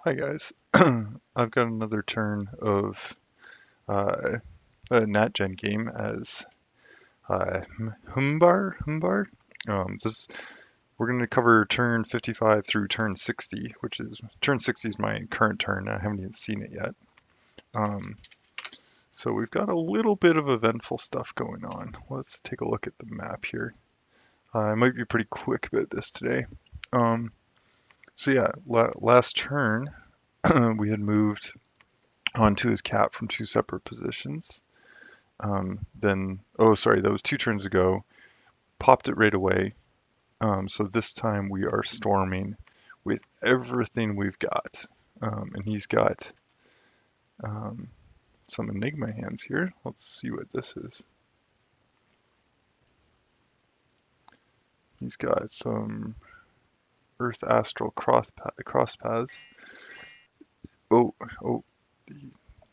Hi guys. I've got another turn of a NatGen game as Hmanbar. This we're going to cover turn 55 through turn 60, which is turn 60 is my current turn. I haven't even seen it yet. Um, so we've got a little bit of eventful stuff going on. Let's take a look at the map here. I might be pretty quick about this today. Um, so yeah, last turn we had moved onto his cap from two separate positions. Oh, sorry, that was 2 turns ago. Popped it right away. So this time we are storming with everything we've got. And he's got um, some Enigma hands here. Let's see what this is. He's got some Earth Astral cross paths. Oh, oh,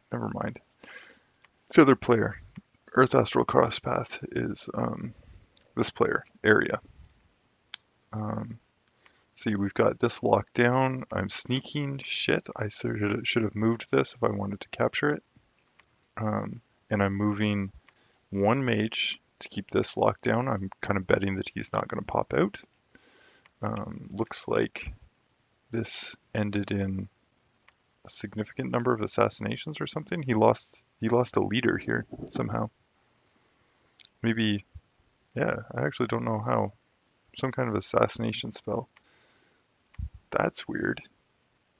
never mind. It's the other player. Earth Astral cross path is this player, Area. Um, See, we've got this locked down. I'm sneaking. Shit, I should have moved this if I wanted to capture it. And I'm moving one mage to keep this locked down. I'm kind of betting that he's not going to pop out. Looks like this ended in a significant number of assassinations or something. He lost a leader here somehow. Maybe, yeah, I actually don't know how. Some kind of assassination spell. That's weird.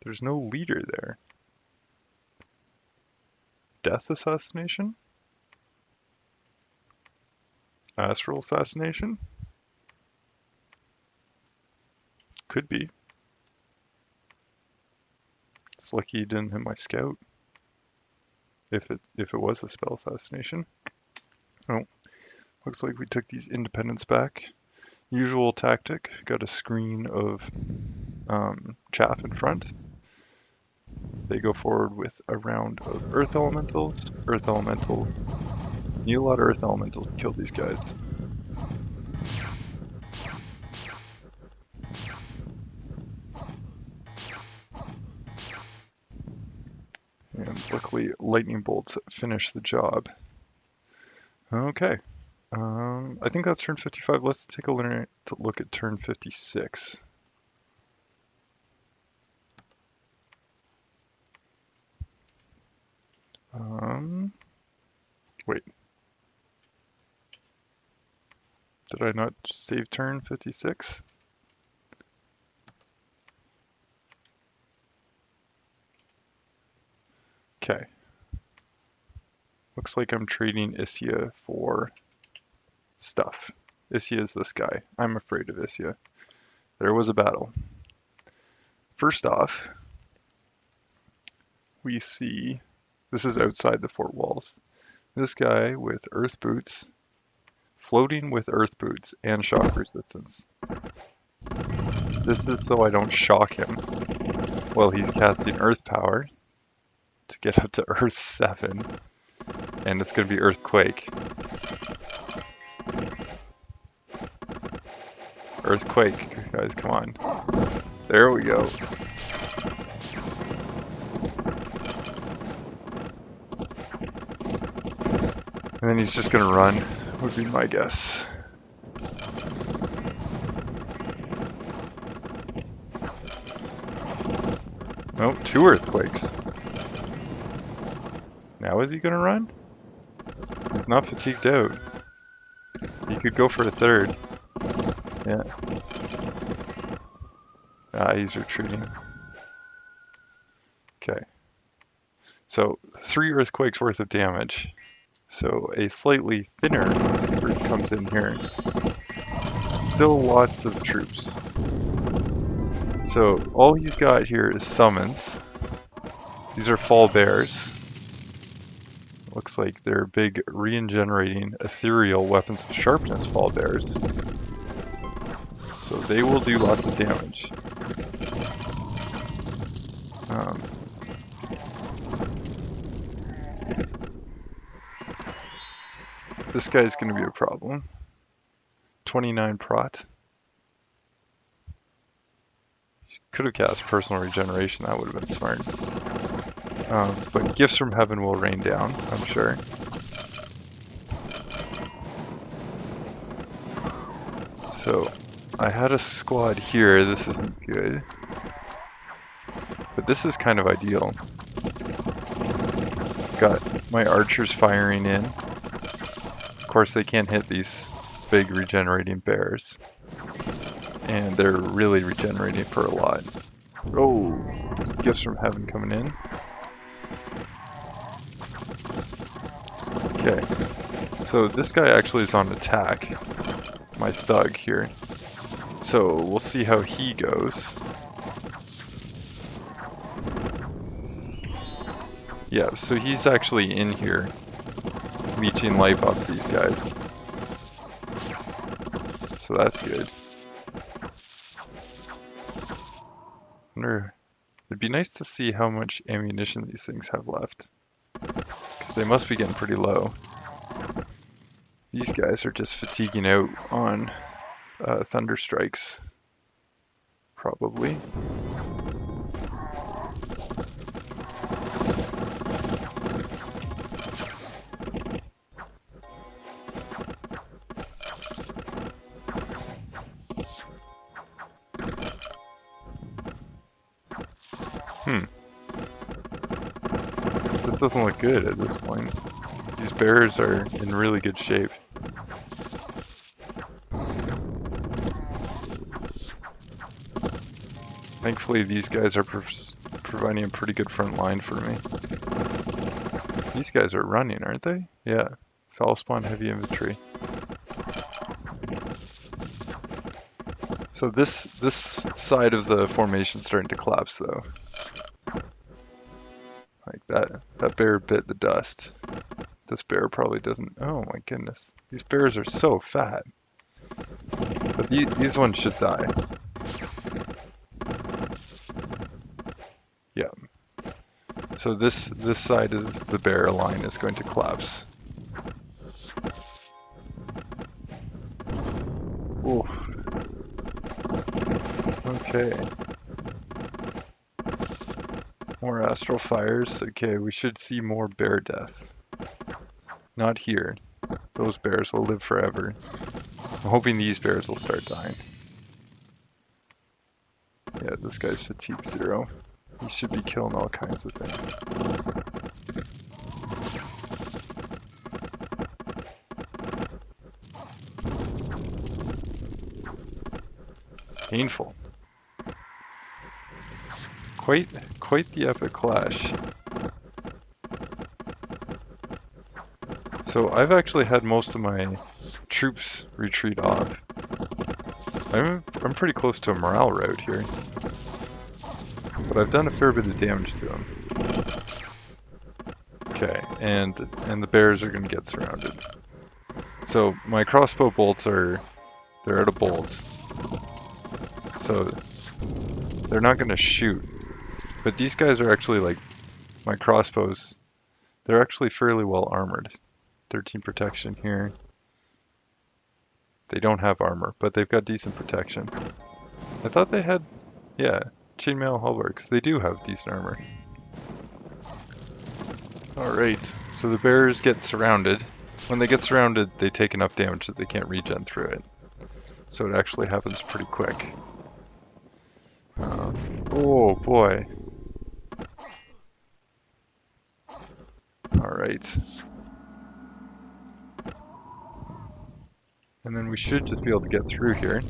There's no leader there. Death assassination? Astral assassination? Could be. It's lucky you didn't hit my scout. If it was a spell assassination. Oh, looks like we took these independents back. Usual tactic. Got a screen of chaff in front. They go forward with a round of earth elementals. Earth elementals. Need a lot of earth elementals to kill these guys. And luckily, lightning bolts finish the job. Okay. I think that's turn 55. Let's take a look at turn 56. Wait. Did I not save turn 56? Okay. Looks like I'm trading Isia for stuff. Isia is this guy. I'm afraid of Isia. There was a battle. First off, we see this is outside the fort walls. This guy with earth boots, floating with earth boots and shock resistance. This is so I don't shock him while he's casting earth power to get up to earth 7. And it's going to be earthquake. Earthquake, guys, come on. There we go. And then he's just gonna run, would be my guess. Oh, 2 earthquakes. Now is he gonna run? He's not fatigued out. He could go for a 3rd. Yeah. Ah, he's retreating. Okay. So 3 earthquakes worth of damage. So a slightly thinner group comes in here. Still lots of troops. So all he's got here is summons. These are fall bears. Looks like they're big regenerating ethereal weapons of sharpness fall bears. So they will do lots of damage. This guy's going to be a problem. 29 prot. Could have cast personal regeneration, that would have been smart. But gifts from heaven will rain down, I'm sure. So, I had a squad here, this isn't good. But this is kind of ideal. Got my archers firing in. Of course they can't hit these big regenerating bears. And they're really regenerating for a lot. Oh, gifts from heaven coming in. Okay, so this guy actually is on attack. My thug here. So we'll see how he goes. Yeah, so he's actually in here, leeching life off these guys. So that's good. Wonder, it'd be nice to see how much ammunition these things have left. Because they must be getting pretty low. These guys are just fatiguing out on thunder strikes. Probably. This doesn't look good at this point. These bears are in really good shape. Thankfully these guys are providing a pretty good front line for me. These guys are running, aren't they? Yeah. Foul spawn heavy infantry. So this side of the formation is starting to collapse though. Like that bear bit the dust. This bear probably doesn't. Oh my goodness. These bears are so fat. But these ones should die. Yeah. So this side of the bear line is going to collapse. Oof. Okay. More astral fires. Okay, we should see more bear death. Not here. Those bears will live forever. I'm hoping these bears will start dying. Yeah, this guy's fatigue 0. He should be killing all kinds of things. Painful. Quite the epic clash. So I've actually had most of my troops retreat off. I'm pretty close to a morale rout here. But I've done a fair bit of damage to them. Okay, and the bears are gonna get surrounded. So my crossbow bolts they're out of bolts. So they're not gonna shoot. But these guys are actually like, my crossbows, they're actually fairly well armored. 13 protection here. They don't have armor, but they've got decent protection. I thought they had, yeah, chainmail halberds. They do have decent armor. Alright, so the bears get surrounded. When they get surrounded, they take enough damage that they can't regen through it. So it actually happens pretty quick. Oh boy. Alright. And then we should just be able to get through here.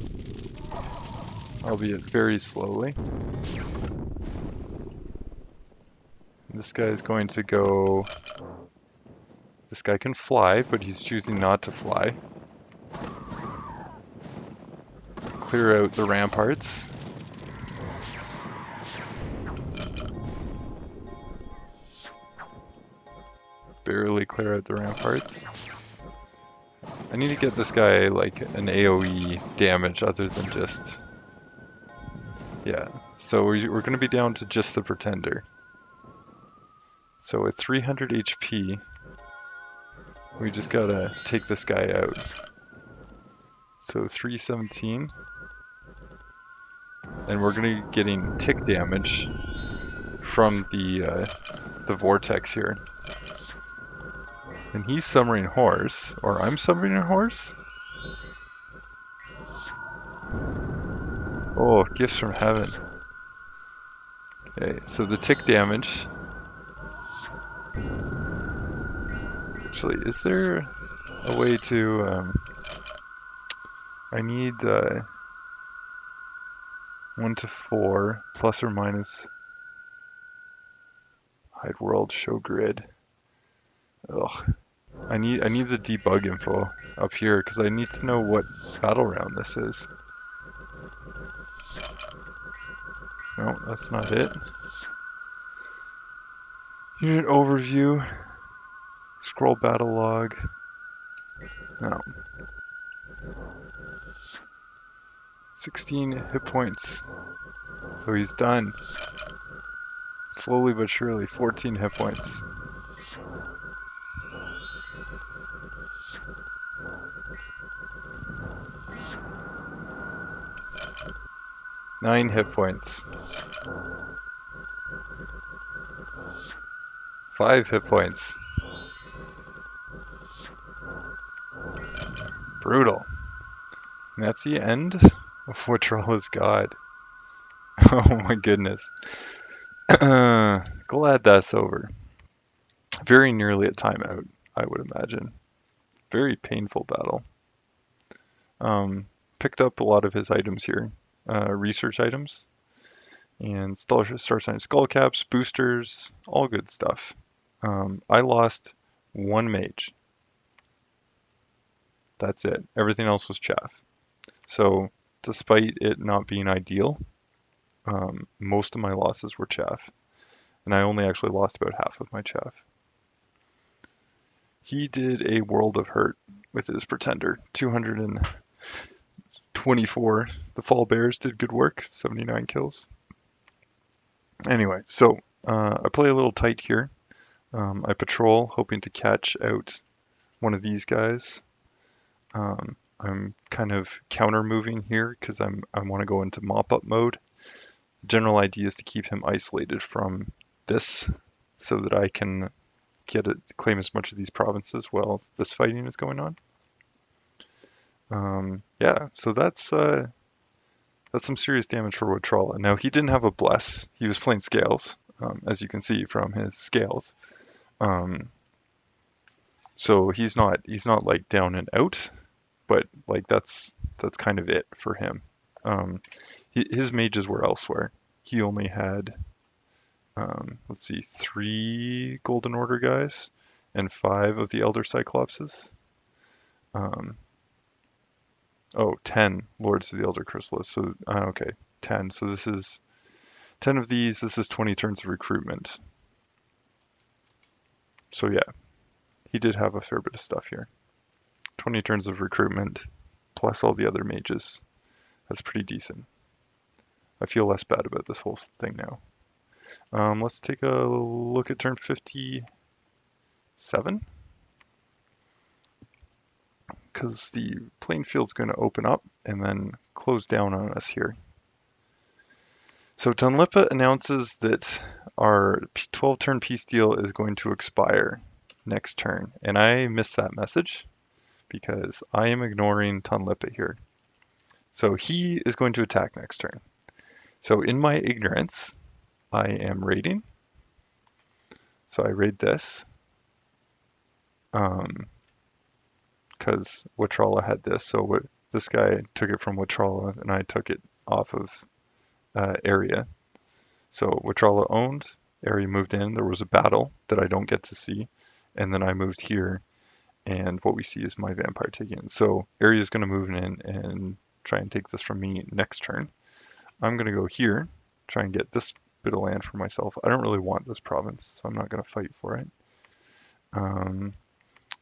Albeit very slowly. This guy is going to go... This guy can fly, but he's choosing not to fly. Clear out the ramparts. Barely clear out the ramparts. I need to get this guy like an AoE damage other than just... Yeah, so we're going to be down to just the Pretender. So at 300 HP, we just gotta take this guy out. So 317. and we're gonna be getting tick damage from the vortex here. And he's summoning horse, or I'm summoning a horse? Oh, gifts from heaven. Okay, so the tick damage. Actually, is there a way to, I need 1 to 4, plus or minus, hide world, show grid. Ugh. I need the debug info up here, because I need to know what battle round this is. No, that's not it. Unit overview. Scroll battle log. No. 16 hit points. So he's done. Slowly but surely, 14 hit points. Nine hit points. 5 hit points. Brutal. And that's the end of Watrala's God. Oh my goodness. Glad that's over. Very nearly a timeout, I would imagine. Very painful battle. Picked up a lot of his items here. Research items. And star sign skull caps, boosters, all good stuff. I lost 1 mage. That's it. Everything else was chaff. So despite it not being ideal, most of my losses were chaff. And I only actually lost about half of my chaff. He did a world of hurt with his pretender, 224. The Fall Bears did good work, 79 kills. Anyway, so I play a little tight here. I patrol, hoping to catch out one of these guys. I'm kind of counter moving here because I want to go into mop up mode. General idea is to keep him isolated from this so that I can claim as much of these provinces while this fighting is going on. Yeah, so that's some serious damage for Watrala. Now he didn't have a bless; he was playing scales, as you can see from his scales. So he's not like down and out, but like that's kind of it for him. His mages were elsewhere. He only had, let's see, 3 Golden Order guys and 5 of the Elder Cyclopses. 10 Lords of the Elder Chrysalis. So, okay, 10. So this is 10 of these. This is 20 turns of recruitment. So yeah, he did have a fair bit of stuff here. 20 turns of recruitment plus all the other mages. That's pretty decent. I feel less bad about this whole thing now. Let's take a look at turn 57. Because the playing field's going to open up and then close down on us here. So Tunlipa announces that our 12-turn peace deal is going to expire next turn. And I missed that message because I am ignoring Tunlipa here. So he is going to attack next turn. So in my ignorance, I am raiding. So I raid this. Because Watrala had this. So this guy took it from Watrala and I took it off of area. So Watrala owned, area moved in, there was a battle that I don't get to see, and then I moved here, and what we see is my vampire taking it. So area is going to move in and try and take this from me next turn. I'm going to go here, try and get this bit of land for myself. I don't really want this province, so I'm not going to fight for it.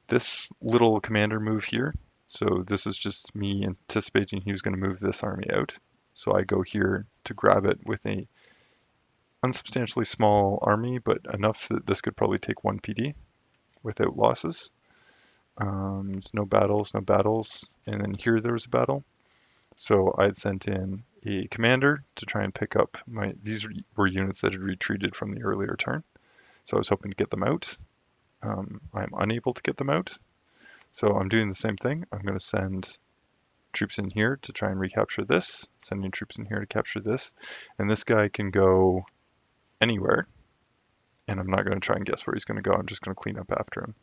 This little commander move here, so this is just me anticipating he was going to move this army out. So I go here to grab it with a unsubstantially small army, but enough that this could probably take 1 PD without losses. No battles, and then here there was a battle. So I'd sent in a commander to try and pick up these were units that had retreated from the earlier turn. So I was hoping to get them out. I'm unable to get them out. So I'm doing the same thing. I'm going to send troops in here to try and recapture this, sending troops in here to capture this. And this guy can go anywhere. And I'm not going to try and guess where he's going to go. I'm just going to clean up after him.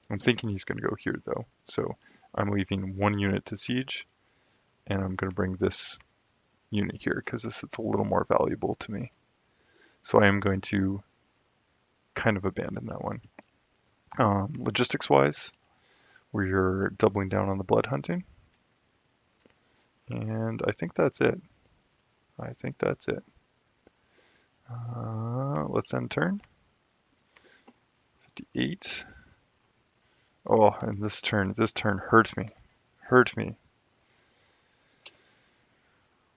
I'm thinking he's going to go here though. So I'm leaving one unit to siege, and I'm going to bring this unit here because this is a little more valuable to me. So I am going to kind of abandon that one. Logistics wise, we're doubling down on the blood hunting. And I think that's it. I think that's it. Let's end turn. 58. Oh, and this turn hurt me. Hurt me.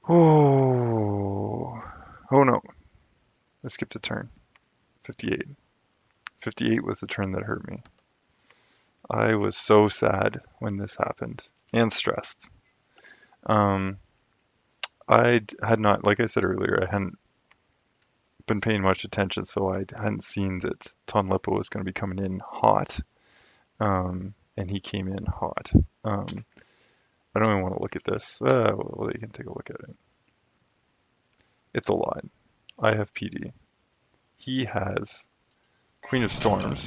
Oh. Oh no. I skipped a turn. 58. 58 was the turn that hurt me. I was so sad when this happened and stressed. I had not, like I said earlier, I hadn't been paying much attention, so I hadn't seen that Tonlepa was going to be coming in hot, and he came in hot. I don't even want to look at this. Well, you can take a look at it. It's a lot. I have PD. He has Queen of Storms.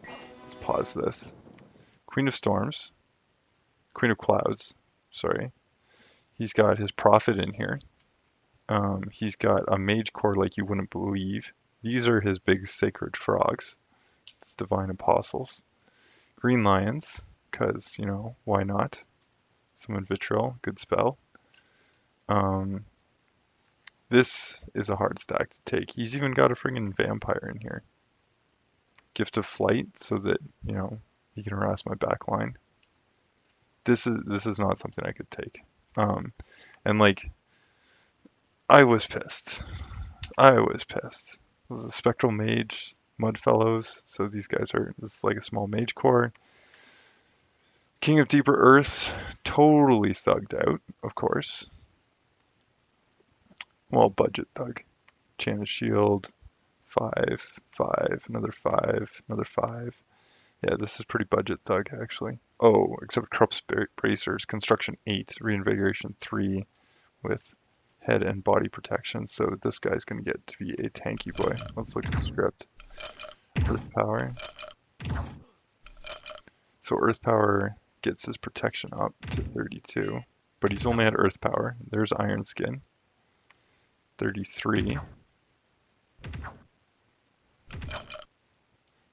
Let's pause this. Queen of Storms. Queen of Clouds. Sorry. He's got his Prophet in here. He's got a Mage Core like you wouldn't believe. These are his big sacred frogs. It's Divine Apostles. Green Lions, because, you know, why not? Summon Vitriol, good spell. This is a hard stack to take. He's even got a friggin' Vampire in here. Gift of Flight, so that, you know, he can harass my back line. This is not something I could take. And like, I was pissed. I was pissed. It was a Spectral Mage, Mudfellows, so these guys are, this is like a small Mage Core. King of Deeper Earth, totally thugged out, of course. Well, budget thug. Chain of Shield, 5, 5, another 5, another 5. Yeah, this is pretty budget thug, actually. Oh, except Corrupt Bracers, Construction 8, Reinvigoration 3, with head and body protection. So this guy's going to get to be a tanky boy. Let's look at the script. Earth Power. So Earth Power gets his protection up to 32, but he's only at Earth Power. There's Iron Skin. 33.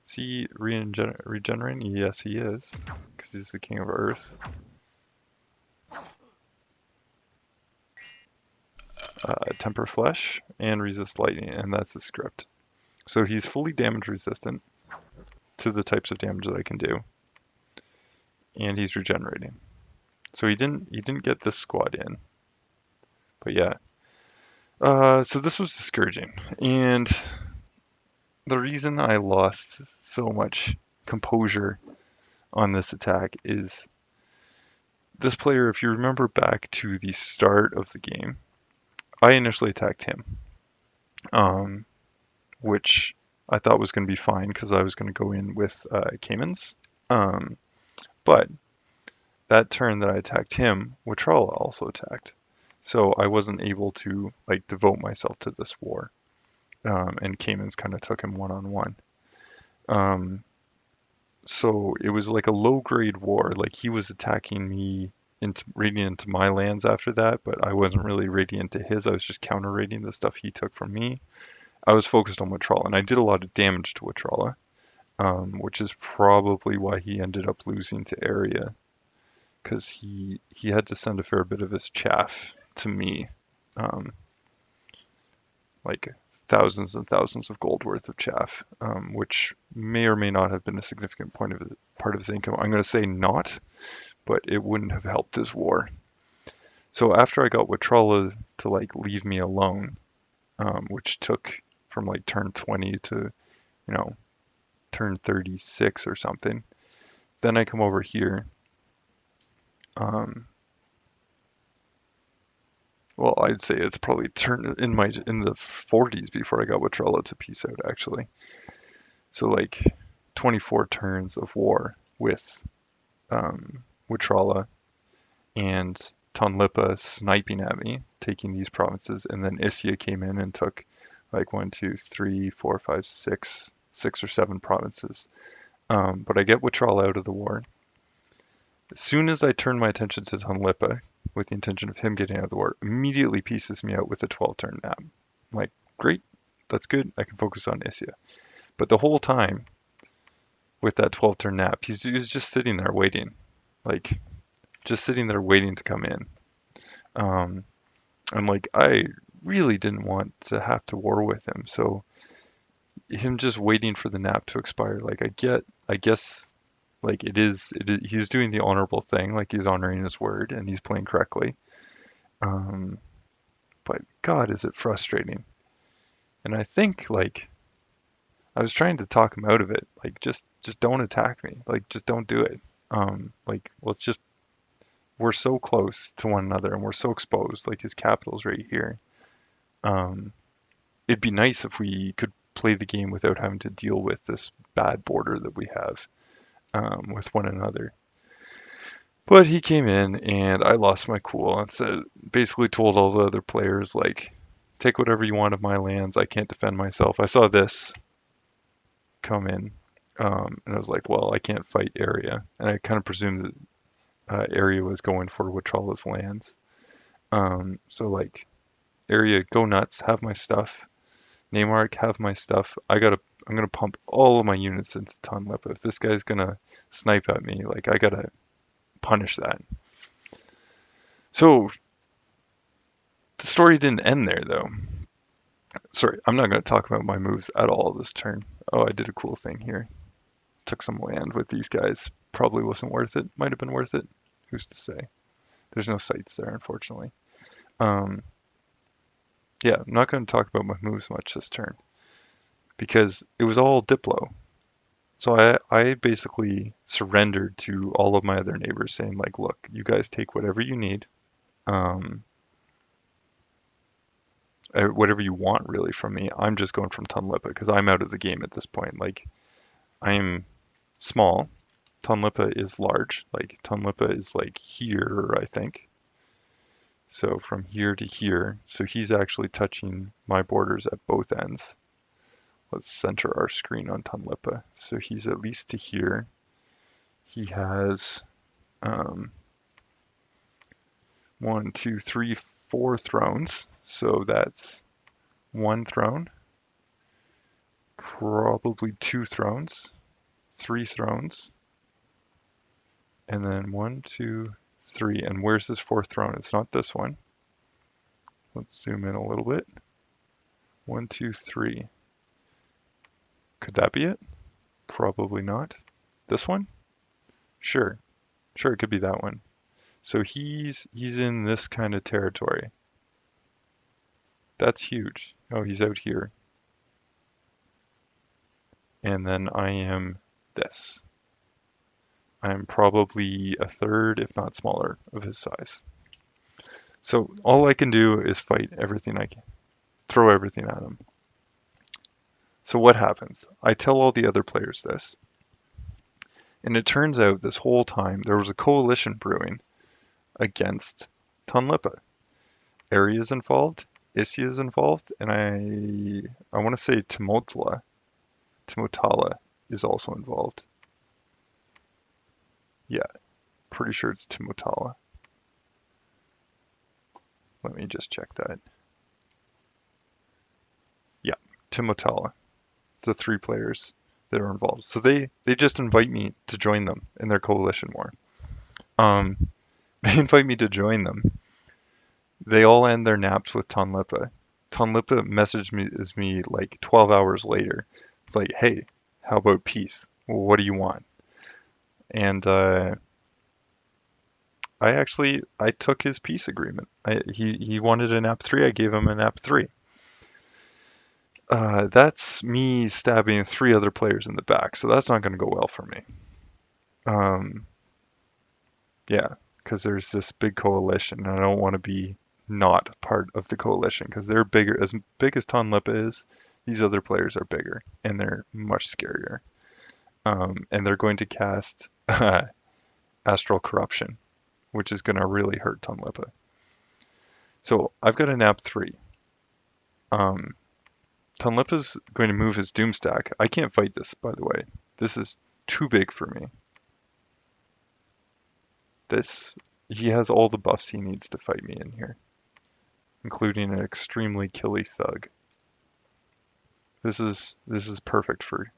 Is he regenerating? Yes, he is, because he's the King of Earth. Temper Flesh and Resist Lightning, and that's the script. So he's fully damage resistant to the types of damage that I can do, and he's regenerating. So he didn't get this squad in, but yeah. So this was discouraging, and the reason I lost so much composure on this attack is this player, if you remember back to the start of the game, I initially attacked him, which I thought was going to be fine because I was going to go in with Caymans. But that turn that I attacked him, Watrala also attacked. So I wasn't able to like devote myself to this war. And Caymans kind of took him one-on-one. So it was like a low-grade war. Like he was attacking me raiding into my lands after that, but I wasn't really raiding into his. I was just counter-raiding the stuff he took from me. I was focused on Watrala, and I did a lot of damage to Watrala, which is probably why he ended up losing to Area, because he had to send a fair bit of his chaff to me, like thousands and thousands of gold worth of chaff, which may or may not have been a significant part of his income. I'm going to say not, but it wouldn't have helped his war. So after I got Watrala to like leave me alone, which took from like turn 20 to, you know, turn 36 or something, then I come over here, Well, I'd say it's probably turned in the 40s before I got Watrala to peace out actually. So like 24 turns of war with Watrala and Tonlipa sniping at me, taking these provinces, and then Issia came in and took like one, two, three, four, five, six or seven provinces. But I get Watrala out of the war. As soon as I turn my attention to Tonlipa, with the intention of him getting out of the war, immediately pieces me out with a 12 turn nap. I'm like, great, that's good. I can focus on Issia. But the whole time with that 12 turn nap, he's just sitting there waiting, like just sitting there waiting to come in. Um, I'm like, I really didn't want to have to war with him. So him just waiting for the nap to expire, like I guess, like he's doing the honorable thing, like he's honoring his word and he's playing correctly. Um, but God, is it frustrating? And I think like I was trying to talk him out of it, like just don't attack me, like just don't do it. Like let's just we're so close to one another and we're so exposed, like his capital's right here. Um, it'd be nice if we could play the game without having to deal with this bad border that we have with one another. But he came in and I lost my cool and said, basically told all the other players, like, take whatever you want of my lands. I can't defend myself. I saw this come in and I was like, well, I can't fight Area. And I kind of presumed that Area was going for Watrala's lands. So, like, Area, go nuts, have my stuff. Neymar, have my stuff. I'm gonna pump all of my units into Tonlipa. If this guy's gonna snipe at me, like I gotta punish that. So the story didn't end there though. Sorry, I'm not gonna talk about my moves at all this turn. Oh, I did a cool thing here. Took some land with these guys. Probably wasn't worth it. Might have been worth it. Who's to say? There's no sites there, unfortunately. Um, yeah, I'm not gonna talk about my moves much this turn because it was all Diplo. So I basically surrendered to all of my other neighbors saying like, look, you guys take whatever you need, um, whatever you want really from me. I'm just going from Tunlipa because I'm out of the game at this point. Like I'm small. Tunlipa is large. Like Tunlipa is like here, I think. So from here to here. So he's actually touching my borders at both ends. Let's center our screen on Tunlipa. So he's at least to here. He has um, one, two, three, four thrones. So that's one throne, probably two thrones, three thrones, and then one, two, three. And where's this fourth throne? It's not this one. Let's zoom in a little bit. One, two, three. Could that be it? Probably not. This one? Sure. Sure, it could be that one. So he's in this kind of territory. That's huge. Oh, he's out here. And then I am this. I'm probably a third, if not smaller, of his size. So all I can do is fight everything I can, throw everything at him. So what happens? I tell all the other players this, and it turns out this whole time there was a coalition brewing against Tonlipa. Area is involved, Issia is involved, and I want to say Timotala is also involved. Yeah, pretty sure it's Timotala. Let me just check that. Yeah, Timotala. The three players that are involved. So they just invite me to join them in their coalition war. Um, they invite me to join them. They all end their naps with Tonlipa. Tonlipa messaged me like 12 hours later, like, "Hey, how about peace? What do you want?" And I took his peace agreement. He wanted an app 3. I gave him an app 3. That's me stabbing three other players in the back, so that's not going to go well for me. Um, yeah, because there's this big coalition, and I don't want to be not part of the coalition because they're bigger. As big as Tonlipa is, these other players are bigger and they're much scarier. And they're going to cast Astral Corruption, which is going to really hurt Tonlipa. So I've got a nap 3. Um, Tonlipa's going to move his Doomstack. I can't fight this, by the way. This is too big for me. He has all the buffs he needs to fight me in here, including an extremely killy thug. This is perfect for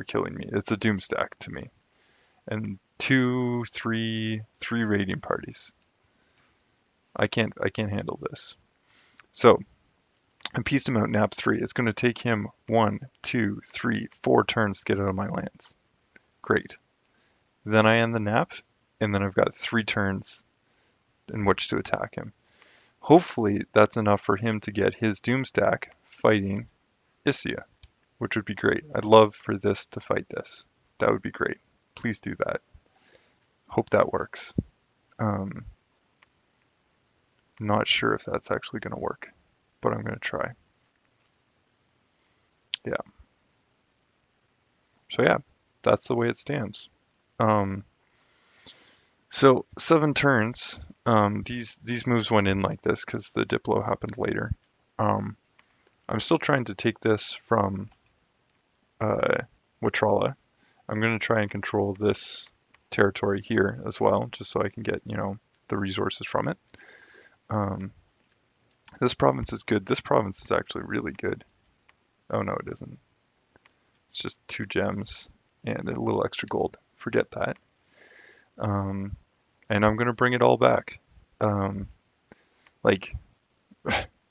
killing me. It's a Doomstack to me. And three raiding parties. I can't handle this. So I pieced him out nap 3. It's going to take him 1, 2, 3, 4 turns to get out of my lands. Great. Then I end the nap, and then I've got 3 turns in which to attack him. Hopefully that's enough for him to get his Doomstack fighting Isia, which would be great. I'd love for this to fight this. That would be great. Please do that. Hope that works. Not sure if that's actually going to work, but I'm going to try. Yeah. So yeah, that's the way it stands. So 7 turns. These moves went in like this because the Diplo happened later. I'm still trying to take this from Watrala. I'm going to try and control this territory here as well, just so I can get, the resources from it. This province is good. This province is actually really good. Oh no, it isn't. It's just 2 gems and a little extra gold. Forget that. And I'm gonna bring it all back. Like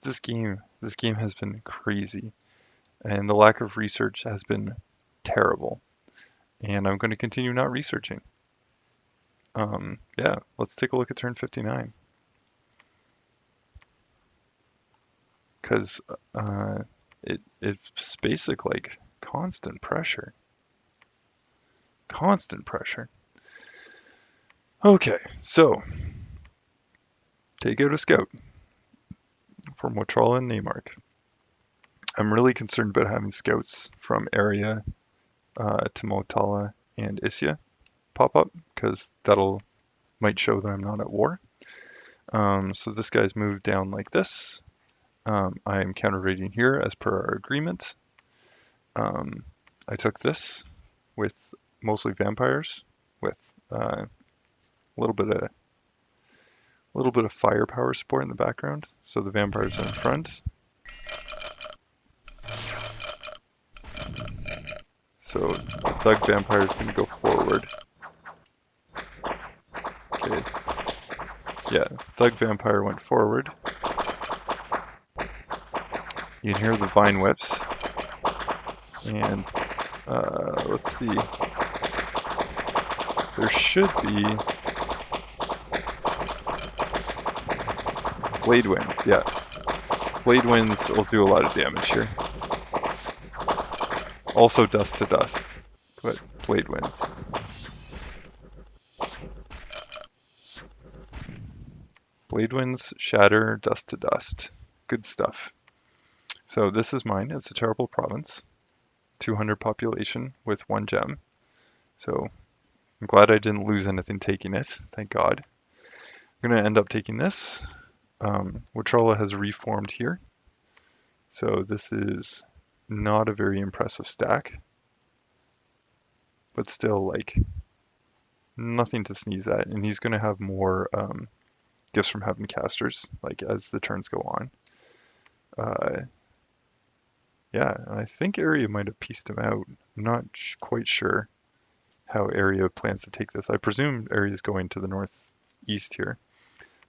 this game has been crazy, and the lack of research has been terrible. And I'm going to continue not researching. Yeah, let's take a look at turn 59. Because it's basic like constant pressure. Constant pressure. Okay, so take out a scout from Watrala and Neymark. I'm really concerned about having scouts from area to Motala and Isya pop up because might show that I'm not at war. So this guy's moved down like this. I am counter raiding here as per our agreement. I took this with mostly vampires with a little bit of firepower support in the background. So the vampires are in front. So Thug Vampire is going to go forward. Okay. Yeah, Thug Vampire went forward. You can hear the vine whips. And let's see. There should be Blade Winds, yeah. Blade Winds will do a lot of damage here. Also Dust to Dust, but Blade Winds. Blade Winds, Shatter, Dust to Dust. Good stuff. So this is mine. It's a terrible province. 200 population with 1 gem. So I'm glad I didn't lose anything taking it. Thank God. I'm going to end up taking this. Watrala has reformed here. So this is not a very impressive stack. But still, like, nothing to sneeze at. And he's going to have more Gifts from Heaven casters, like, as the turns go on. Yeah, I think Area might have pieced him out. I'm not quite sure how Area plans to take this. I presume Area is going to the northeast here.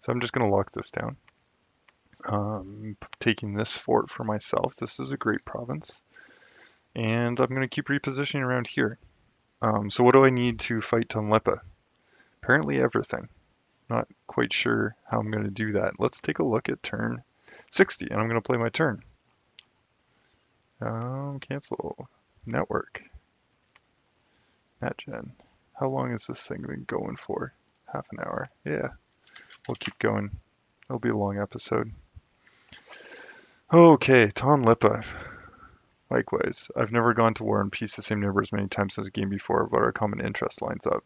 So I'm just going to lock this down. Taking this fort for myself. This is a great province. And I'm going to keep repositioning around here. So what do I need to fight Tonlipa? Apparently everything. Not quite sure how I'm going to do that. Let's take a look at turn 60, and I'm going to play my turn. Cancel. Network. NatGen. How long has this thing been going for? Half an hour. Yeah, we'll keep going. It'll be a long episode. Okay, Tonlippa. Likewise, I've never gone to war and peace the same neighbors many times in this game before, but our common interest lines up.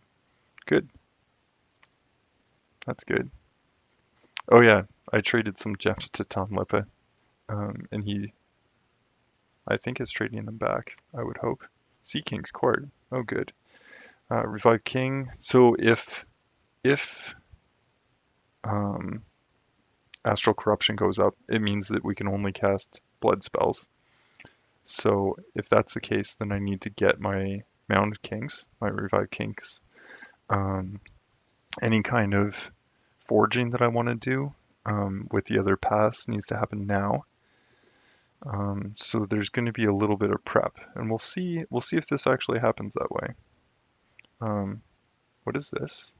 Good. That's good. Oh yeah, I traded some gems to Tonlippa, and he, I think, is trading them back. I would hope. Sea King's Court. Oh, good. Revive King. So if um, Astral Corruption goes up, it means that we can only cast blood spells. So if that's the case, then I need to get my Mound Kings, my Revive Kings. Any kind of forging that I want to do with the other paths needs to happen now. So there's going to be a little bit of prep, and we'll see if this actually happens that way. What is this?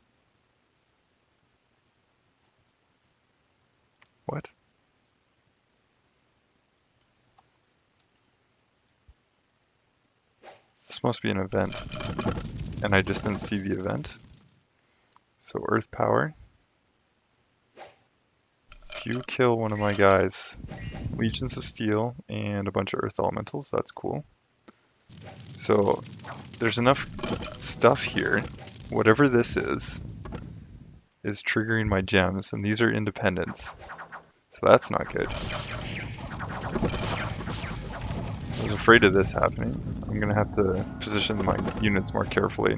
What? This must be an event, and I just didn't see the event. So Earth Power. If you kill one of my guys, Legions of Steel and a bunch of Earth Elementals, that's cool. So there's enough stuff here. Whatever this is triggering my gems, and these are independents. So that's not good. I was afraid of this happening. I'm gonna have to position my units more carefully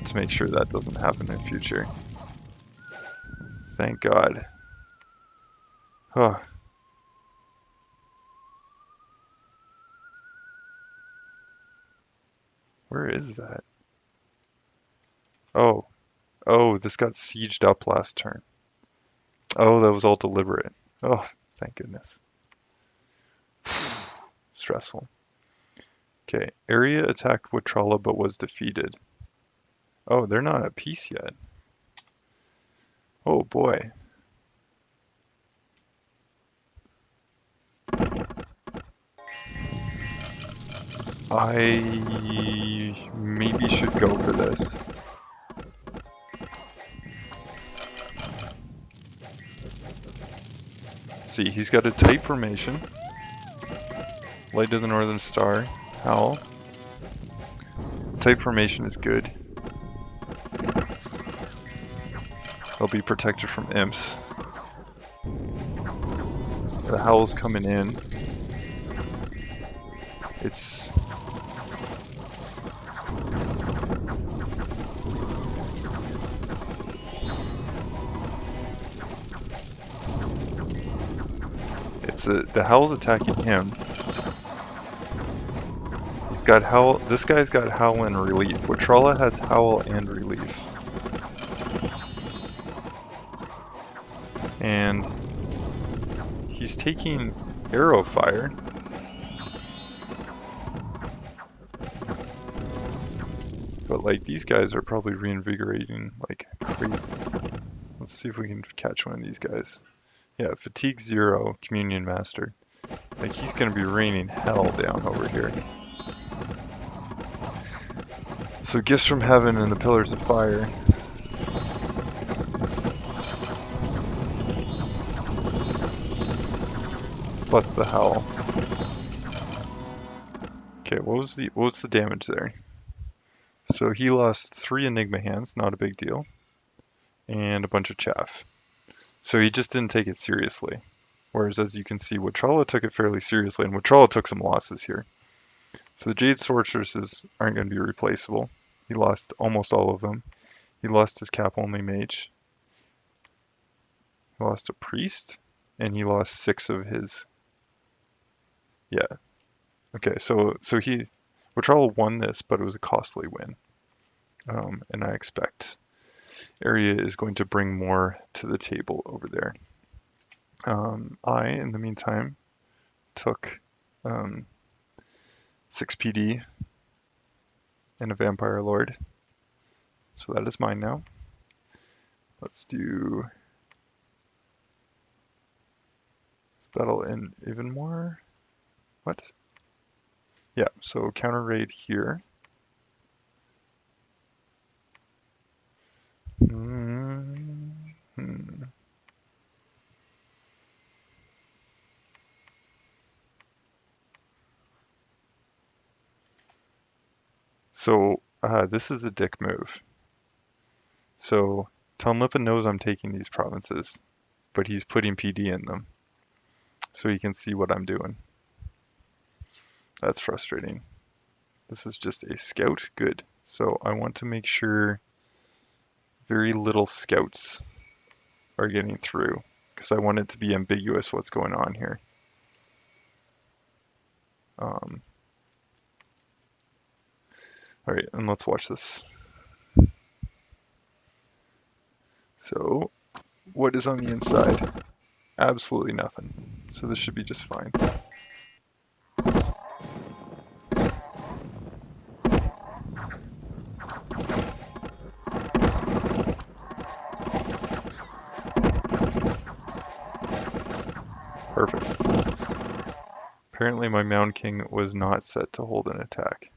to make sure that doesn't happen in future. Thank God. Oh. Where is that? Oh. Oh, this got sieged up last turn. Oh, that was all deliberate. Oh, thank goodness. Stressful. Okay, area attacked Watrala but was defeated. Oh, they're not at peace yet. Oh boy. I maybe should go for this. See, he's got a tight formation. Light of the Northern Star. Howl. Tight formation is good. He'll be protected from imps. The Howl's coming in. It's... the Howl's attacking him. He's got Howl. This guy's got Howl and Relief. Watrala has Howl and Relief. And he's taking arrow fire. But like these guys are probably reinvigorating like crazy. Let's see if we can catch one of these guys. Yeah, fatigue 0, Communion Master. Like he's gonna be raining hell down over here. So gifts from heaven and the pillars of fire. Plus the howl. Okay, what was the damage there? So he lost 3 Enigma hands, not a big deal, and a bunch of chaff. So he just didn't take it seriously. Whereas as you can see, Watrala took it fairly seriously, and Watrala took some losses here. So the Jade Sorceresses aren't going to be replaceable. He lost almost all of them. He lost his cap-only mage. He lost a priest, and he lost 6 of his... Yeah. Okay, so Watrala won this, but it was a costly win. And I expect Area is going to bring more to the table over there. I, in the meantime, took 6 PD and a Vampire Lord. So that is mine now. Let's do battle in even more. What? Yeah, so counter raid here. So this is a dick move. So Tonlippa knows I'm taking these provinces, but he's putting PD in them so he can see what I'm doing. That's frustrating. This is just a scout. Good. So I want to make sure very little scouts are getting through because I want it to be ambiguous what's going on here. All right, and let's watch this. So what is on the inside? Absolutely nothing. So this should be just fine. Perfect. Apparently my Mound King was not set to hold an attack.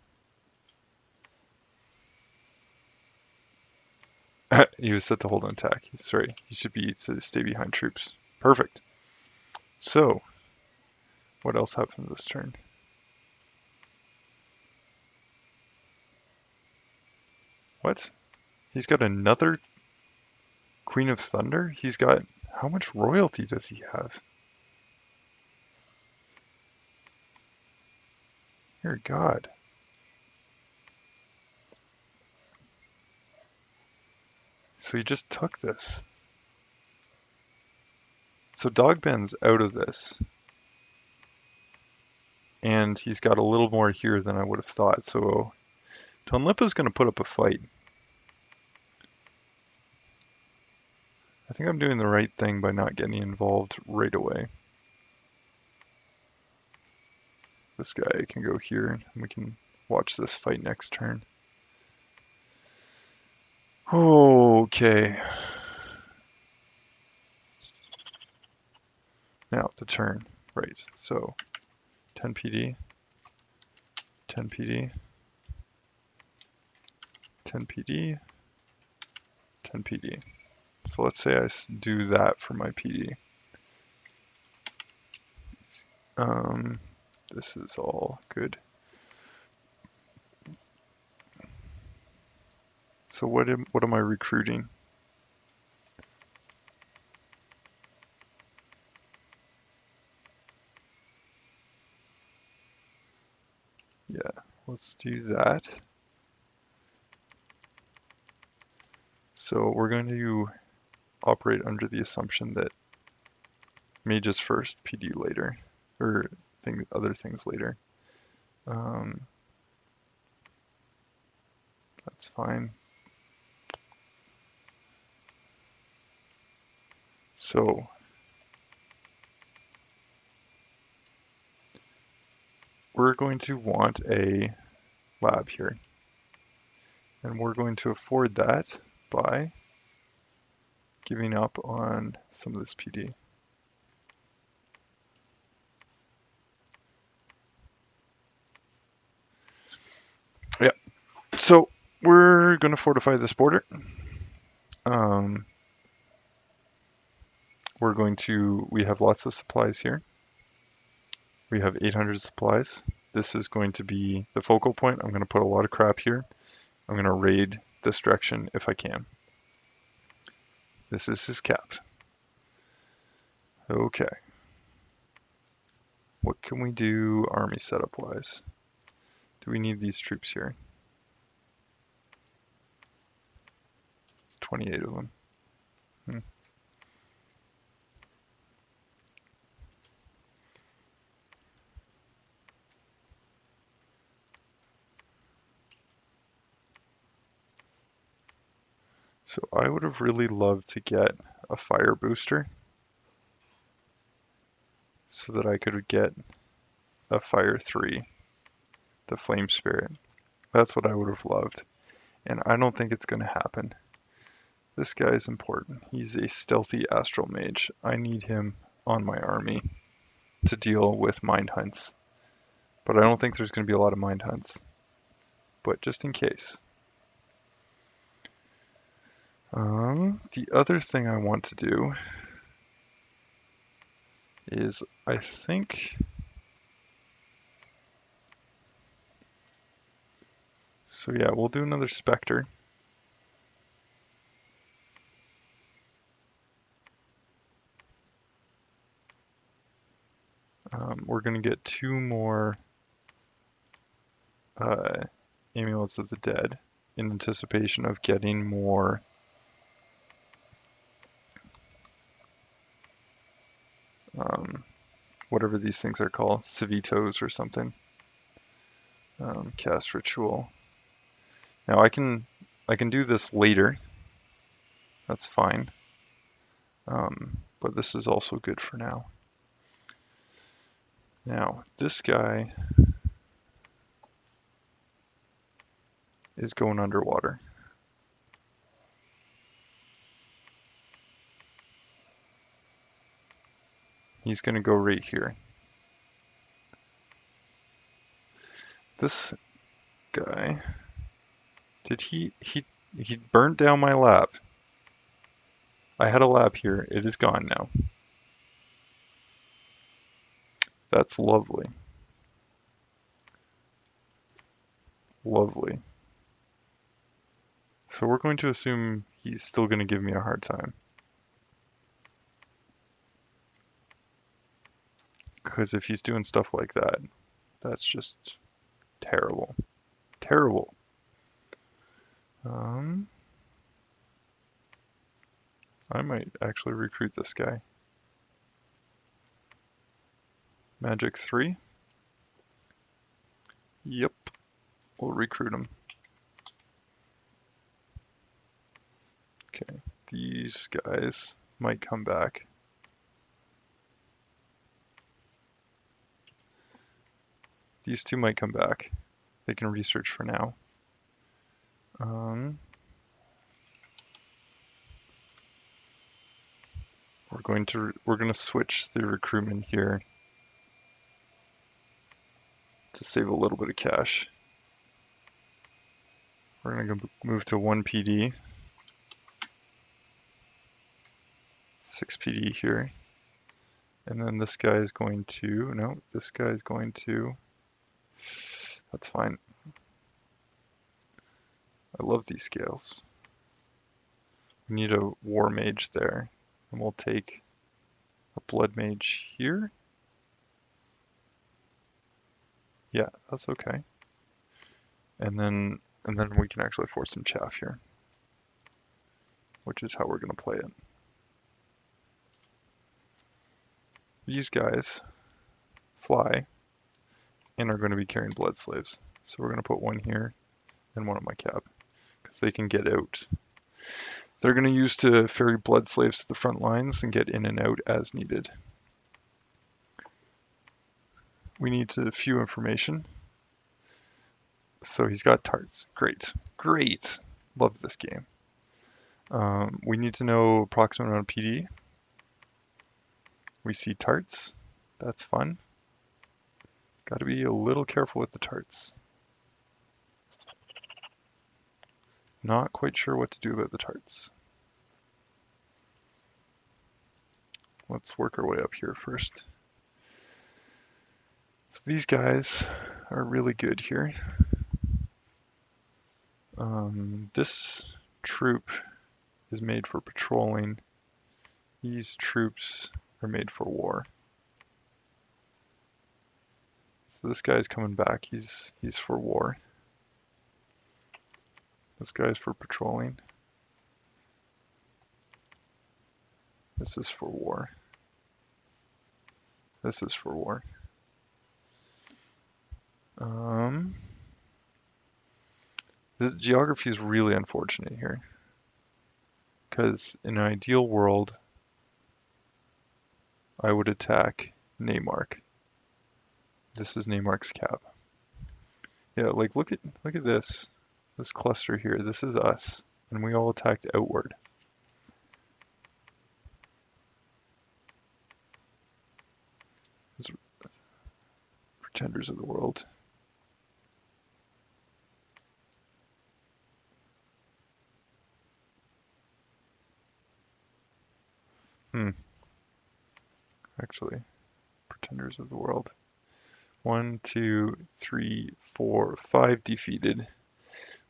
He was set to hold an attack. Sorry, he should be to stay behind troops. Perfect. So, what else happened this turn? What? He's got another Queen of Thunder? He's got... How much royalty does he have? Dear God. So he just took this. So Dogben's out of this. And he's got a little more here than I would have thought. So Tonlippa's going to put up a fight. I think I'm doing the right thing by not getting involved right away. This guy can go here, and we can watch this fight next turn. Okay. Now the turn. Right. So 10 PD, 10 PD, 10 PD, 10 PD. So let's say I do that for my PD. This is all good. So what am I recruiting? Yeah, let's do that. So we're going to operate under the assumption that mages first, PD later, or other things later. That's fine. So we're going to want a lab here. And we're going to afford that by giving up on some of this PD. Yeah, so we're going to fortify this border. We have lots of supplies here. We have 800 supplies. This is going to be the focal point. I'm going to put a lot of crap here. I'm going to raid this direction if I can. This is his cap. Okay. What can we do army setup wise? Do we need these troops here? It's 28 of them. So I would have really loved to get a fire booster so that I could get a fire 3, the flame spirit. That's what I would have loved. And I don't think it's going to happen. This guy is important. He's a stealthy astral mage. I need him on my army to deal with mind hunts. But I don't think there's going to be a lot of mind hunts. But just in case. The other thing I want to do is I think... So yeah, we'll do another Spectre. We're going to get 2 more Amulets of the Dead in anticipation of getting more whatever these things are called, Civitos or something. Cast Ritual. Now I can do this later. That's fine. But this is also good for now. Now, this guy is going underwater. He's going to go right here. This guy, he burnt down my lab. I had a lab here. It is gone now. That's lovely. Lovely. So we're going to assume he's still going to give me a hard time. Because if he's doing stuff like that, that's just terrible. Terrible. I might actually recruit this guy. Magic 3? Yep. We'll recruit him. Okay. These guys might come back. These 2 might come back. They can research for now. We're going to switch the recruitment here to save a little bit of cash. We're going to move to 1 PD, 6 PD here, and then this guy is going to, no, this guy is going to, that's fine. I love these scales. We need a war mage there, and we'll take a blood mage here. Yeah, that's okay. And then we can actually force some chaff here, which is how we're going to play it. These guys fly and are going to be carrying blood slaves. So we're going to put 1 here and 1 on my cap because they can get out. They're going to use to ferry blood slaves to the front lines and get in and out as needed. We need a few information. So he's got tarts. Great. Great. Love this game. We need to know approximate amount of PD. We see tarts. That's fun. Got to be a little careful with the tarts. Not quite sure what to do about the tarts. Let's work our way up here first. So these guys are really good here. This troop is made for patrolling. These troops are made for war. So this guy's coming back. He's for war. This guy's for patrolling. This is for war. This is for war. The geography is really unfortunate here. Because in an ideal world, I would attack Neymark. This is Neymark's cap. Yeah, like look at this. This cluster here. This is us. And we all attacked outward. Pretenders of the world. Actually, pretenders of the world. 1, 2, 3, 4, 5 defeated.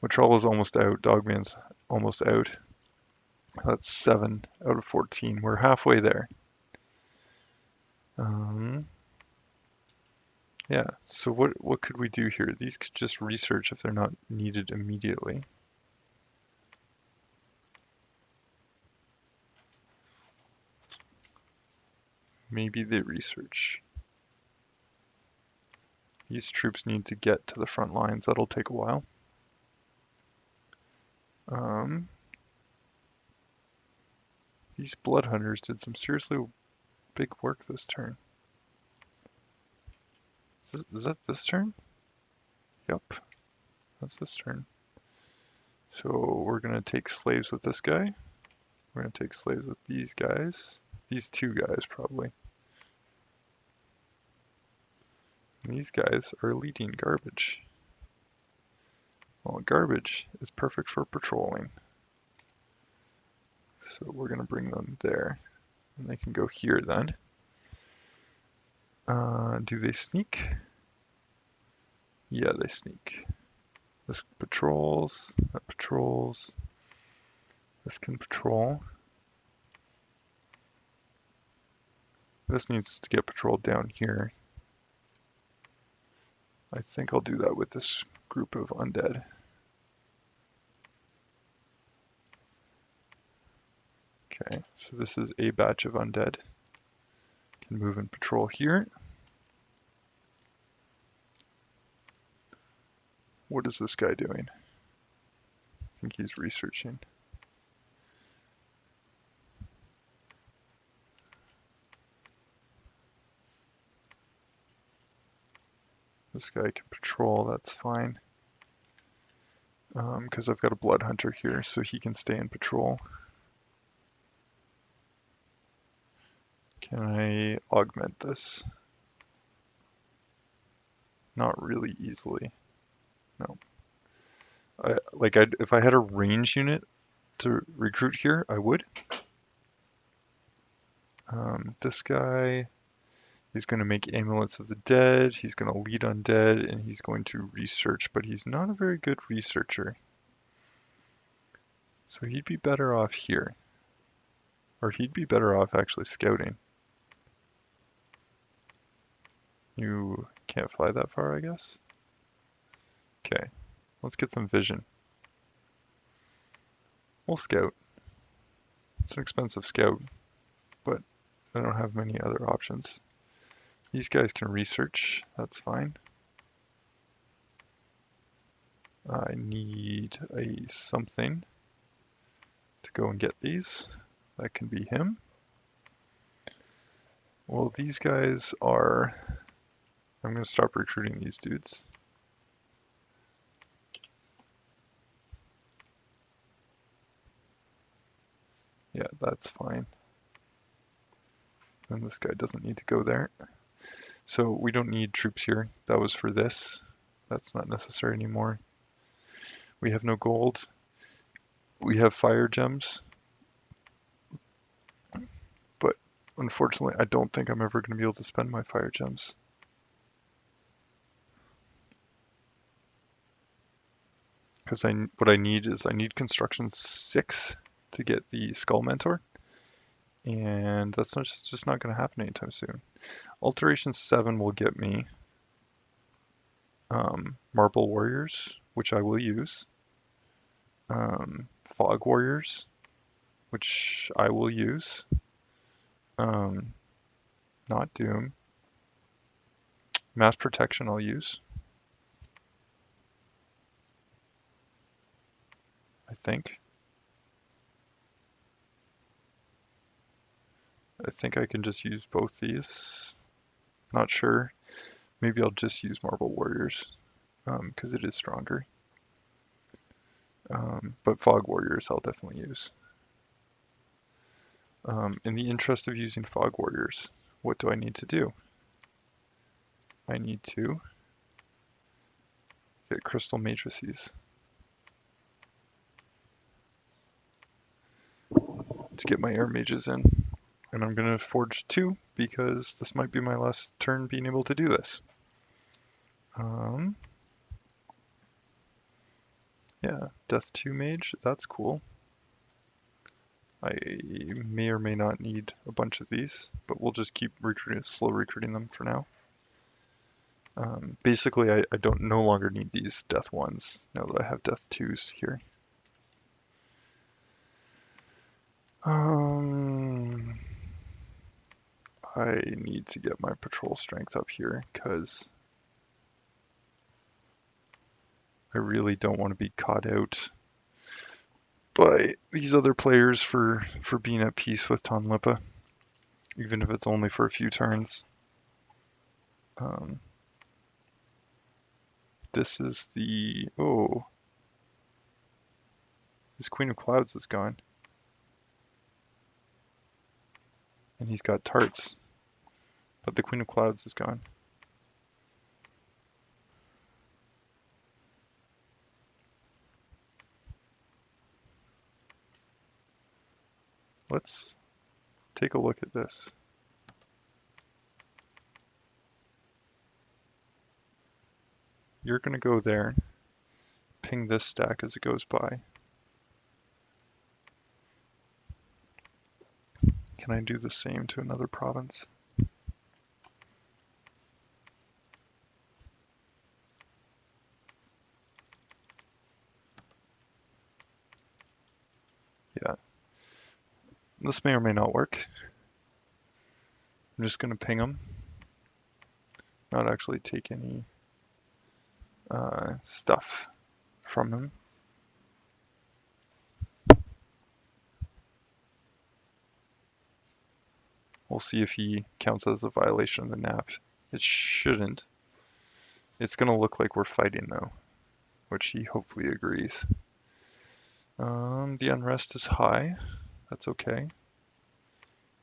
Matrala's almost out. Dogman's almost out. That's 7 out of 14. We're halfway there. Yeah, so what could we do here? These could just research if they're not needed immediately. Maybe they research. These troops need to get to the front lines. That'll take a while. These blood hunters did some seriously big work this turn. Is that this turn? Yep, that's this turn. So we're going to take slaves with this guy. We're going to take slaves with these guys. These two guys, probably. And these guys are leading garbage. Well, garbage is perfect for patrolling. So we're going to bring them there. And they can go here then. Do they sneak? Yeah, they sneak. This patrols, that patrols. This can patrol. This needs to get patrolled down here. I think I'll do that with this group of undead. Okay, so this is a batch of undead. Can move and patrol here. What is this guy doing? I think he's researching. This guy can patrol, that's fine. Because I've got a blood hunter here, so he can stay in patrol. Can I augment this? Not really easily. No. If I had a range unit to recruit here, I would. This guy, he's going to make amulets of the dead, he's going to lead undead, and he's going to research, but he's not a very good researcher. So he'd be better off here. Or he'd be better off actually scouting. You can't fly that far, I guess? Okay, let's get some vision. We'll scout. It's an expensive scout, but I don't have many other options. These guys can research, that's fine. I need a something to go and get these. That can be him. Well, these guys are... I'm going to stop recruiting these dudes. Yeah, that's fine. And this guy doesn't need to go there. So we don't need troops here. That was for this. That's not necessary anymore. We have no gold. We have fire gems. But unfortunately, I don't think I'm ever going to be able to spend my fire gems. Because what I need is I need construction 6 to get the Skull Mentor. And that's just not going to happen anytime soon. Alteration 7 will get me Marble Warriors, which I will use. Fog Warriors, which I will use. Not Doom. Mass Protection I'll use. I think. I think I can just use both these. Not sure. Maybe I'll just use Marble Warriors, because it is stronger. But Fog Warriors I'll definitely use. In the interest of using Fog Warriors, what do I need to do? I need to get Crystal Matrices to get my Air Mages in. And I'm going to forge 2 because this might be my last turn being able to do this. Yeah, Death 2 mage, that's cool. I may or may not need a bunch of these, but we'll just keep slow recruiting them for now. Basically, I don't no longer need these Death 1s now that I have Death 2s here. I need to get my patrol strength up here because I really don't want to be caught out by these other players for being at peace with Tonlipa, even if it's only for a few turns. This is the... Oh. His Queen of Clouds is gone. And he's got tarts. But the Queen of Clouds is gone. Let's take a look at this. You're going to go there, ping this stack as it goes by. Can I do the same to another province? Yeah. This may or may not work. I'm just going to ping him. Not actually take any stuff from him. We'll see if he counts as a violation of the NAP. It shouldn't. It's going to look like we're fighting though, which he hopefully agrees. The unrest is high. That's okay.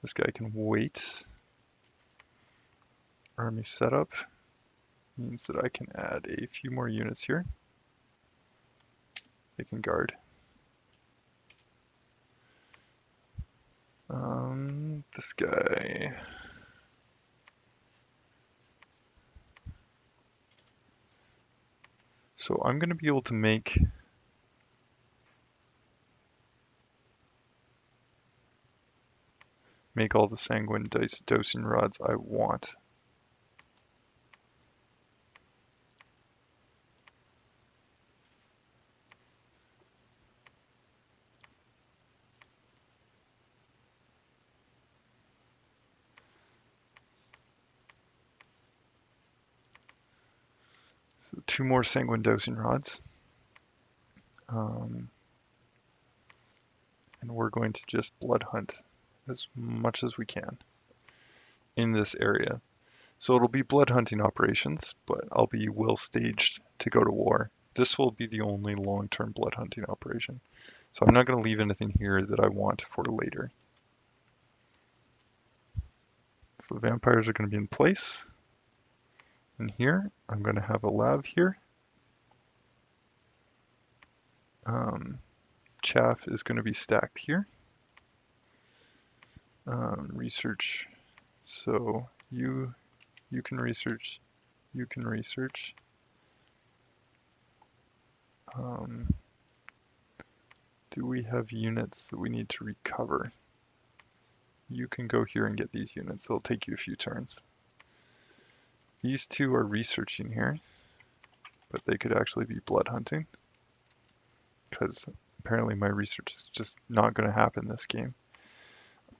This guy can wait. Army setup means that I can add a few more units here. They can guard. This guy. So I'm going to be able to make all the sanguine dosing rods I want. So 2 more sanguine dosing rods. And we're going to just blood hunt as much as we can in this area. So it'll be blood hunting operations, but I'll be well staged to go to war. This will be the only long-term blood hunting operation. So I'm not going to leave anything here that I want for later. So the vampires are going to be in place. And here, I'm going to have a lab here. Chaff is going to be stacked here. Research. So you can research. You can research. Do we have units that we need to recover? You can go here and get these units. It'll take you a few turns. These two are researching here, but they could actually be blood hunting, because apparently my research is just not going to happen this game.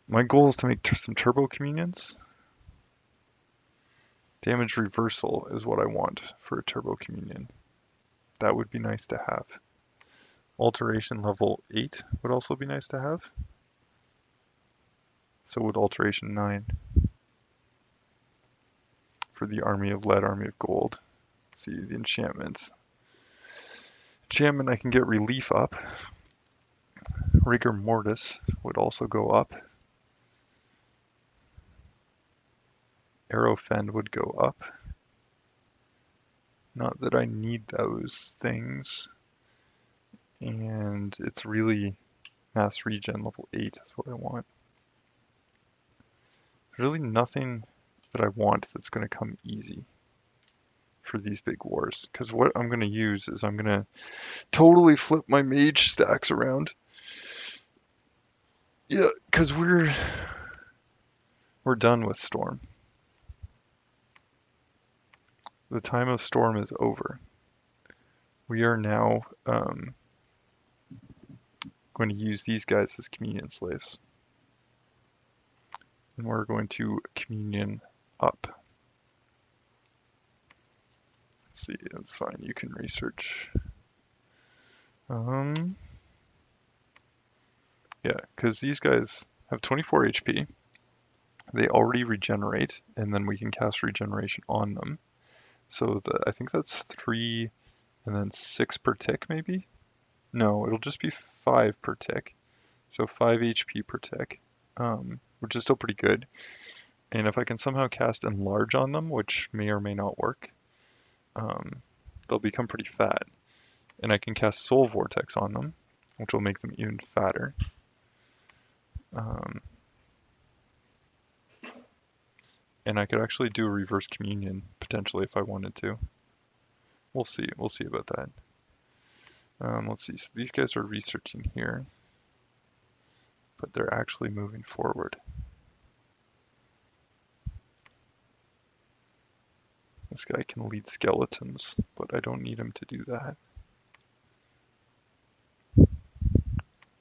My goal is to make some turbo communions. Damage reversal is what I want for a turbo communion. That would be nice to have. Alteration level 8 would also be nice to have. So would alteration 9 for the army of lead, army of gold. Let's see the enchantments. Enchantment, I can get relief up. Rigor mortis would also go up. Arrow fend would go up. Not that I need those things. And it's really mass regen level 8 is what I want. There's really nothing that I want that's going to come easy for these big wars. Because what I'm going to use is I'm going to totally flip my mage stacks around. Yeah, because we're done with Storm. The time of Storm is over. We are now going to use these guys as communion slaves. And we're going to communion up. Let's see, that's fine. You can research. Yeah, because these guys have 24 HP. They already regenerate, and then we can cast regeneration on them. So I think that's 3 and then 6 per tick, maybe? No, it'll just be 5 per tick. So 5 HP per tick, which is still pretty good. And if I can somehow cast Enlarge on them, which may or may not work, they'll become pretty fat. And I can cast Soul Vortex on them, which will make them even fatter. And I could actually do a reverse communion, potentially, if I wanted to. We'll see. We'll see about that. Let's see. So these guys are researching here, but they're actually moving forward. This guy can lead skeletons, but I don't need him to do that.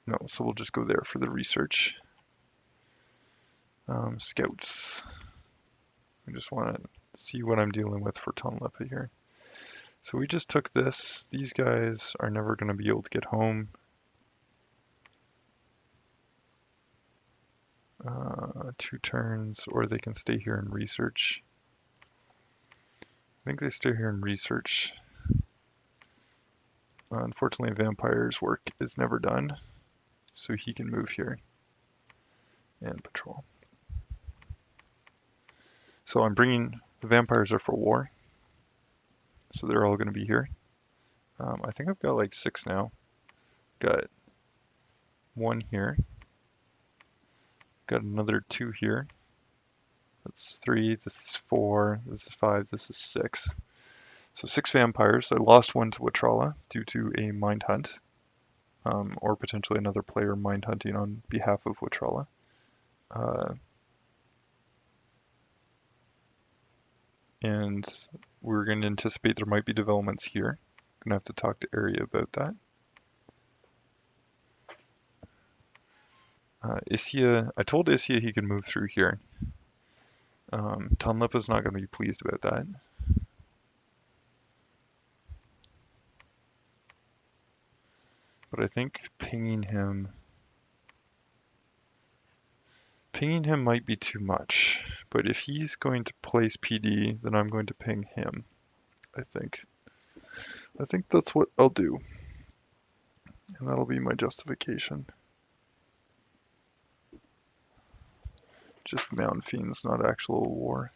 No, so we'll just go there for the research. Scouts. I just want to see what I'm dealing with for Tonlepa here. So we just took this. These guys are never going to be able to get home. 2 turns, or they can stay here and research. I think they stay here and research. Unfortunately, Vampire's work is never done, so he can move here and patrol. So I'm bringing, the Vampires are for war, so they're all going to be here. I think I've got like 6 now. Got 1 here. Got another 2 here. That's 3, this is 4, this is 5, this is 6. So 6 vampires. I lost 1 to Watrala due to a mind hunt, or potentially another player mind hunting on behalf of Watrala. And we're going to anticipate there might be developments here. Going to have to talk to Area about that. Isia, I told Isia he could move through here. Tonlepa's not going to be pleased about that. But I think pinging him might be too much. But if he's going to place PD, then I'm going to ping him, I think. I think that's what I'll do. And that'll be my justification. Just Mound Fiends, not actual war.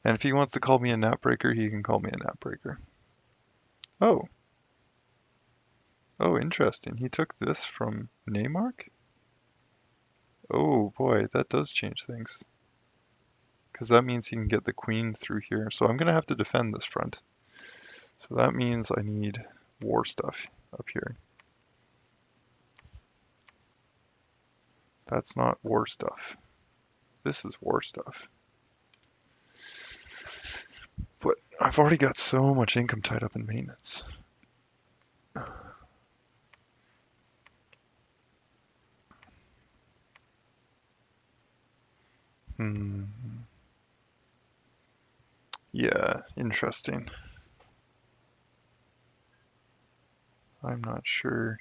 And if he wants to call me a Natbreaker, he can call me a Natbreaker. Oh. Oh, interesting. He took this from Neymark? Oh boy, that does change things. Because that means he can get the queen through here. So I'm going to have to defend this front. So that means I need war stuff up here. That's not war stuff. This is war stuff. But I've already got so much income tied up in maintenance. Yeah, interesting. I'm not sure.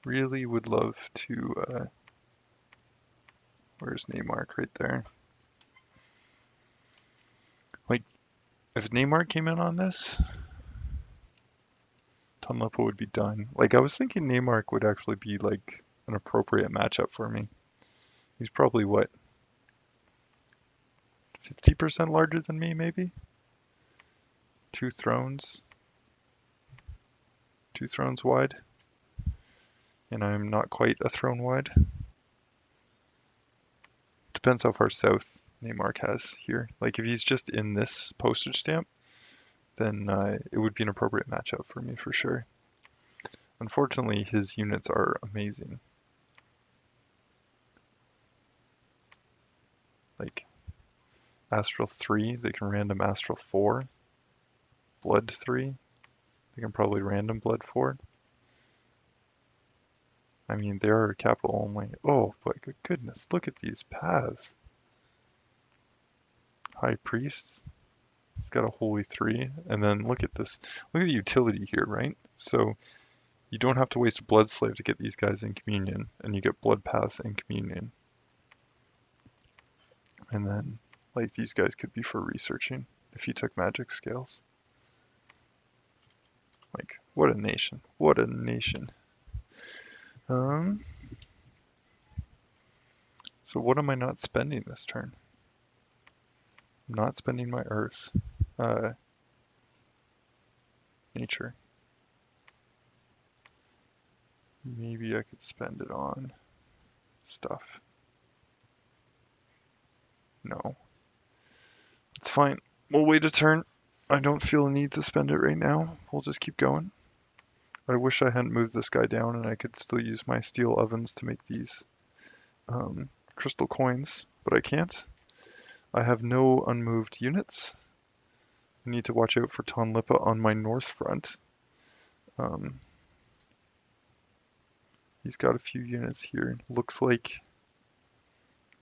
Really would love to, where's Neymark right there? Like, if Neymark came in on this, Tonlepa would be done. Like, I was thinking Neymark would actually be, like, an appropriate matchup for me. He's probably, what, 50% larger than me, maybe? 2 thrones. 2 thrones wide. And I'm not quite a throne wide. Depends how far south Neymark has here. Like, if he's just in this postage stamp, then it would be an appropriate matchup for me for sure. Unfortunately, his units are amazing. Like Astral 3, they can random Astral 4. Blood 3, they can probably random Blood 4. I mean, they are capital only. Oh, but good goodness, look at these paths. High Priest, he's got a Holy 3. And then look at this. Look at the utility here, right? So you don't have to waste a Blood Slave to get these guys in communion, and you get Blood Paths in communion. And then, like, these guys could be for researching if he took magic scales. Like, what a nation. What a nation. So what am I not spending this turn? I'm not spending my Earth. Nature. Maybe I could spend it on stuff. No. It's fine. We'll wait a turn. I don't feel a need to spend it right now. We'll just keep going. I wish I hadn't moved this guy down and I could still use my steel ovens to make these crystal coins, but I can't. I have no unmoved units. I need to watch out for Tonlipa on my north front. He's got a few units here. Looks like,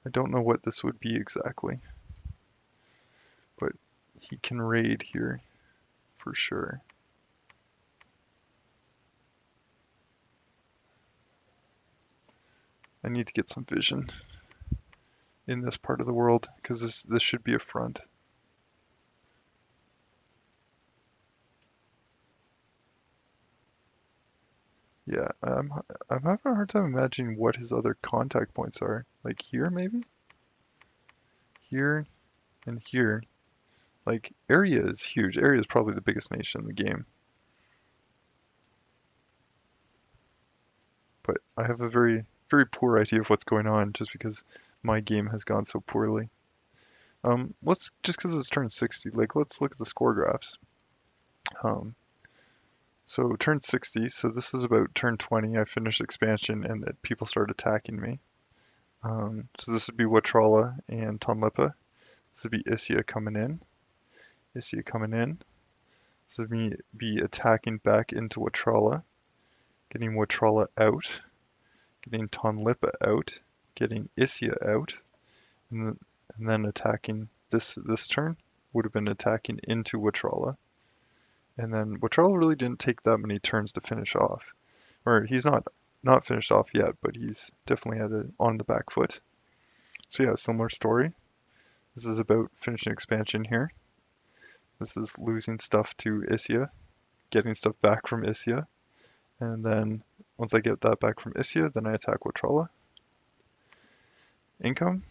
I don't know what this would be exactly, but he can raid here for sure. I need to get some vision in this part of the world because this should be a front. Yeah, I'm having a hard time imagining what his other contact points are. Like here maybe? Here and here. Like area is huge. Area is probably the biggest nation in the game. But I have a very, very poor idea of what's going on just because my game has gone so poorly. Let's, just because it's turn 60, like let's look at the score graphs. So turn 60, so this is about turn 20, I finished expansion and that people started attacking me. So this would be Watrala and Tonlipa. This would be Issia coming in. Issia coming in. So me be attacking back into Watrala, getting Watrala out, getting Tonlipa out, getting Issia out, and then attacking this turn would have been attacking into Watrala. And then Watrala really didn't take that many turns to finish off. Or he's not finished off yet, but he's definitely had it on the back foot. So yeah, similar story. This is about finishing expansion here. This is losing stuff to Issia, getting stuff back from Issia, and then once I get that back from Issia, then I attack Watrala. Income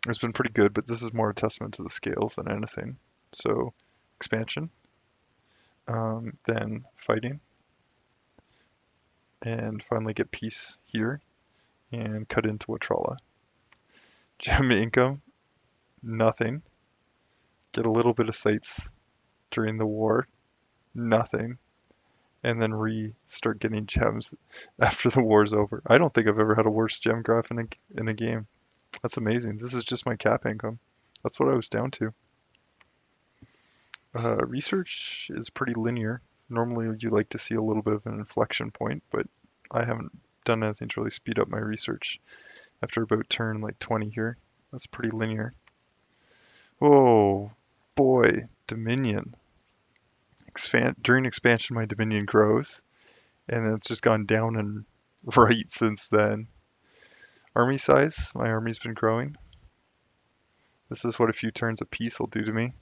has been pretty good, but this is more a testament to the scales than anything. So expansion, then fighting, and finally get peace here, and cut into Watrala. Gem income, nothing. Get a little bit of sites during the war, nothing. And then start getting gems after the war's over. I don't think I've ever had a worse gem graph in a game. That's amazing. This is just my cap income. That's what I was down to. Research is pretty linear. Normally you like to see a little bit of an inflection point, but I haven't done anything to really speed up my research after about turn like 20 here. That's pretty linear. Oh boy, Dominion. During expansion my Dominion grows, and then it's just gone down and right since then. Army size, my army's been growing. This is what a few turns of peace will do to me.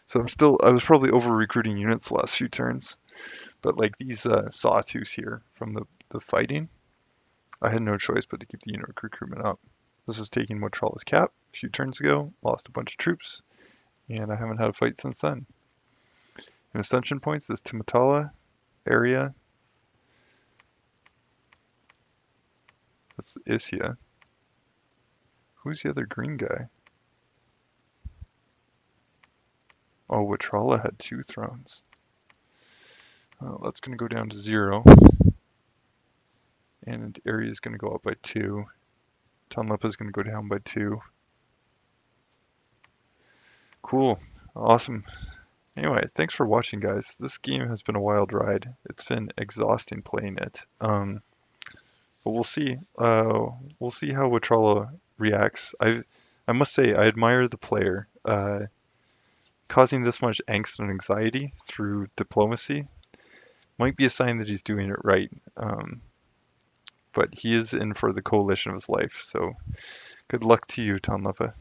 So I was probably over recruiting units the last few turns, but like these sawtooths here from the fighting, I had no choice but to keep the unit recruitment up. This is taking Watrala's cap a few turns ago, lost a bunch of troops, and I haven't had a fight since then. And ascension points is Timatala area. That's Issia. Who's the other green guy? Oh, Watrala had 2 thrones. That's going to go down to 0. And area is going to go up by 2. Tonlepa is going to go down by 2. Cool. Awesome. Anyway, thanks for watching, guys. This game has been a wild ride. It's been exhausting playing it. But we'll see. We'll see how Watrala reacts. I must say, I admire the player. Causing this much angst and anxiety through diplomacy might be a sign that he's doing it right. But he is in for the coalition of his life. So good luck to you, Tonlepa.